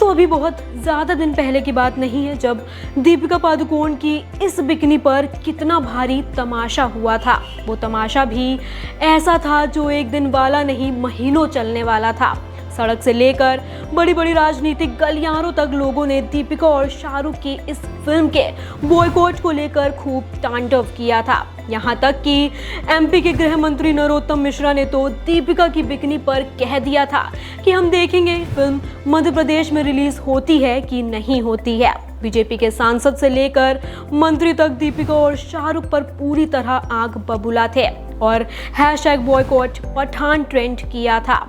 दोस्तों अभी बहुत ज़्यादा दिन पहले की बात नहीं है जब दीपिका पादुकोण की इस बिकनी पर कितना भारी तमाशा हुआ था। वो तमाशा भी ऐसा था जो एक दिन वाला नहीं, महीनों चलने वाला था। सड़क से लेकर बड़ी बड़ी राजनीतिक गलियारों तक लोगों ने दीपिका और शाहरुख की इस फिल्म के बॉयकॉट को लेकर खूब तांडव किया था। यहाँ तक कि एमपी के गृह मंत्री नरोत्तम मिश्रा ने तो दीपिका की बिकनी पर कह दिया था कि हम देखेंगे फिल्म मध्य प्रदेश में रिलीज होती है कि नहीं होती है। बीजेपी के सांसद से लेकर मंत्री तक दीपिका और शाहरुख पर पूरी तरह आग बबूला थे और #बॉयकॉट पठान ट्रेंड किया था।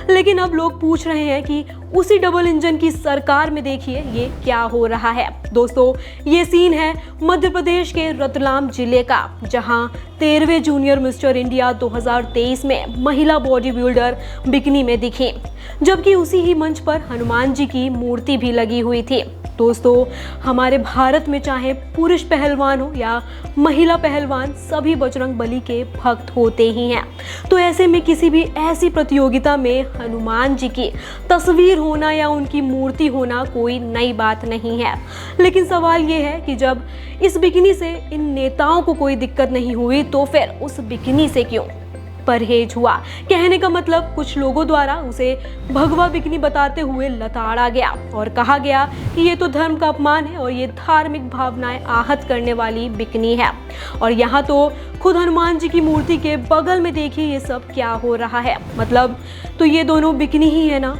लेकिन अब लोग पूछ रहे हैं कि उसी डबल इंजन की सरकार में देखिए ये क्या हो रहा है। दोस्तों ये सीन है मध्य प्रदेश के रतलाम जिले का, जहां 13वें जूनियर मिस्टर इंडिया 2023 में महिला बॉडी बिल्डर बिकनी में दिखी, जबकि उसी ही मंच पर हनुमान जी की मूर्ति भी लगी हुई थी। दोस्तों हमारे भारत में चाहे पुरुष पहलवान हो या महिला पहलवान, सभी बजरंग बली के भक्त होते ही हैं। तो ऐसे में किसी भी ऐसी प्रतियोगिता में हनुमान जी की तस्वीर होना या उनकी मूर्ति होना कोई नई बात नहीं है। लेकिन सवाल ये है कि जब इस बिकनी से इन नेताओं को कोई दिक्कत नहीं हुई तो फिर उस बिकनी से क्यों परहेज हुआ। कहने का मतलब कुछ लोगों द्वारा उसे भगवा बिकनी बताते हुए लताड़ा गया और कहा गया कि ये तो धर्म का अपमान है और ये धार्मिक भावनाएं आहत करने वाली बिकनी है। और यहाँ तो खुद हनुमान जी की मूर्ति के बगल में देखिए ये सब क्या हो रहा है। मतलब तो ये दोनों बिकनी ही है ना।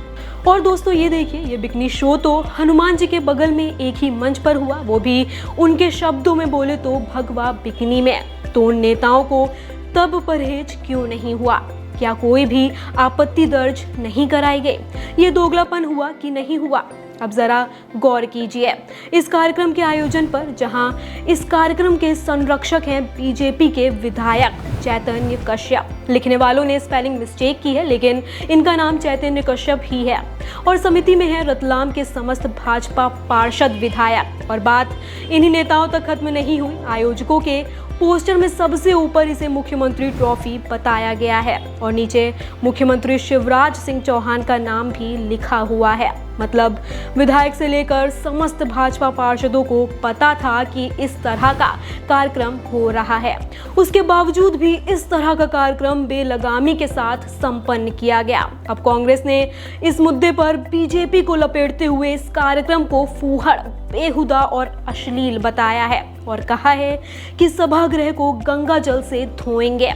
और दोस्तों ये देखिए, ये बिकनी शो तो हनुमान जी के बगल में एक ही मंच पर हुआ, वो भी उनके शब्दों में बोले तो भगवा बिकनी में। तो उन नेताओं को तब परहेज क्यों नहीं हुआ? क्या कोई भी आपत्ति दर्ज नहीं कराई गई? ये दोगलापन हुआ कि नहीं हुआ? अब जरा गौर कीजिए इस कार्यक्रम के आयोजन पर, जहां इस कार्यक्रम के संरक्षक हैं बीजेपी के विधायक चैतन्य कश्यप। लिखने वालों ने स्पेलिंग मिस्टेक की है, लेकिन इनका नाम चैतन्य कश्यप ही है। और समिति में है रतलाम के समस्त भाजपा पार्षद विधायक। और बात इन्हीं नेताओं तक खत्म नहीं हुई। आयोजकों के पोस्टर में सबसे ऊपर इसे मुख्यमंत्री ट्रॉफी बताया गया है और नीचे मुख्यमंत्री शिवराज सिंह चौहान का नाम भी लिखा हुआ है। मतलब विधायक से लेकर समस्त भाजपा पार्षदों को पता था कि इस तरह का कार्यक्रम हो रहा है। उसके बावजूद भी इस तरह का कार्यक्रम बेलगामी के साथ संपन्न किया गया। अब कांग्रेस ने इस मुद्दे पर बीजेपी को लपेटते हुए इस कार्यक्रम को फूहड़, बेहुदा और अश्लील बताया है और कहा है कि सभागृह को गंगा जल से धोएंगे,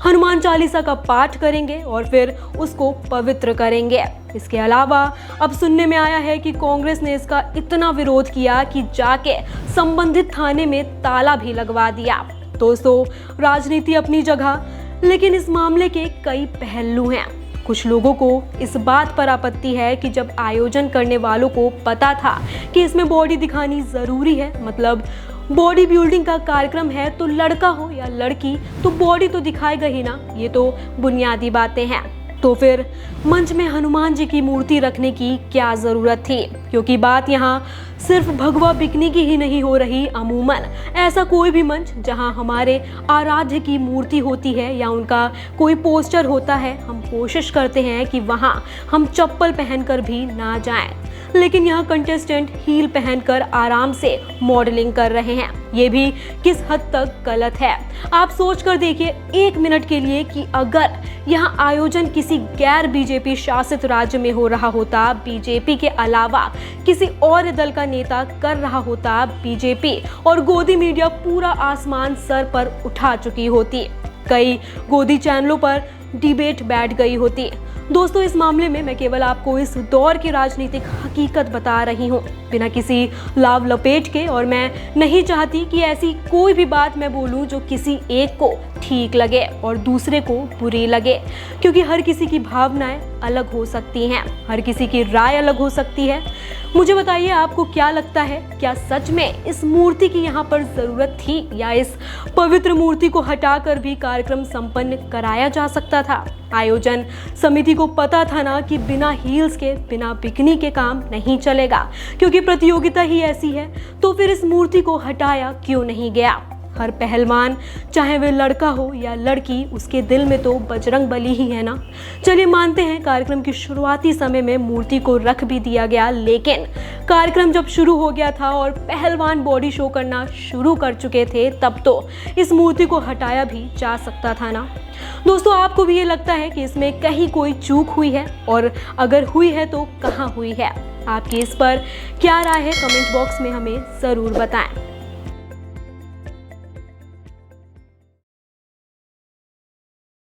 हनुमान चालीसा का पाठ करेंगे और फिर उसको पवित्र करेंगे। इसके अलावा अब सुनने में आया है कि कांग्रेस ने इसका इतना विरोध किया कि जाके संबंधित थाने में ताला भी लगवा दिया। दोस्तों राजनीति अपनी जगह, लेकिन इस मामले के कई पहलू हैं। कुछ लोगों को इस बात पर आपत्ति है कि जब आयोजन करने वालों को पता था कि इसमें बॉडी दिखानी जरूरी है, मतलब बॉडी बिल्डिंग का कार्यक्रम है, तो लड़का हो या लड़की तो बॉडी तो दिखाएगा ही ना। ये तो बुनियादी बातें हैं। तो फिर मंच में हनुमान जी की मूर्ति रखने की क्या जरूरत थी? क्योंकि बात यहाँ सिर्फ भगवा बिकनी की ही नहीं हो रही। अमूमन ऐसा कोई भी मंच जहाँ हमारे आराध्य की मूर्ति होती है या उनका कोई पोस्टर होता है, हम कोशिश करते हैं कि वहाँ हम चप्पल पहनकर भी ना जाएं। लेकिन यहाँ कंटेस्टेंट हील पहनकर आराम से मॉडलिंग कर रहे हैं। ये भी किस हद तक गलत है? आप सोच कर देखिए 1 मिनट के लिए कि अगर यहाँ आयोजन किसी गैर बीजेपी शासित राज्य में हो रहा होता, बीजेपी के अलावा किसी और दल का नेता कर रहा होता, बीजेपी और गोदी मीडिया पूरा आसमान सर पर उठा चुकी होती। कई गोदी चैनलों पर डिबेट बैठ गई होती। दोस्तों इस मामले में मैं केवल आपको इस दौर की राजनीतिक हकीकत बता रही हूँ, बिना किसी लाभ लपेट के। और मैं नहीं चाहती कि ऐसी कोई भी बात मैं बोलूँ जो किसी एक को ठीक लगे और दूसरे को बुरी लगे, क्योंकि हर किसी की भावनाएं अलग हो सकती हैं, हर किसी की राय अलग हो सकती है। मुझे बताइए आपको क्या लगता है, क्या सच में इस मूर्ति की यहाँ पर जरूरत थी या इस पवित्र मूर्ति को हटाकर भी कार्यक्रम संपन्न कराया जा सकता था? आयोजन समिति को पता था ना कि बिना हील्स के, बिना बिकनी के काम नहीं चलेगा, क्योंकि प्रतियोगिता ही ऐसी है। तो फिर इस मूर्ति को हटाया क्यों नहीं गया? हर पहलवान, चाहे वह लड़का हो या लड़की, उसके दिल में तो बजरंग बली ही है ना। चलिए मानते हैं कार्यक्रम की शुरुआती समय में मूर्ति को रख भी दिया गया, लेकिन कार्यक्रम जब शुरू हो गया था और पहलवान बॉडी शो करना शुरू कर चुके थे, तब तो इस मूर्ति को हटाया भी जा सकता था ना। दोस्तों, आपको भी ये लगता है कि इसमें कहीं कोई चूक हुई है, और अगर हुई है तो कहाँ हुई है? आपकी इस पर क्या राय है? कमेंट बॉक्स में हमें ज़रूर बताएं।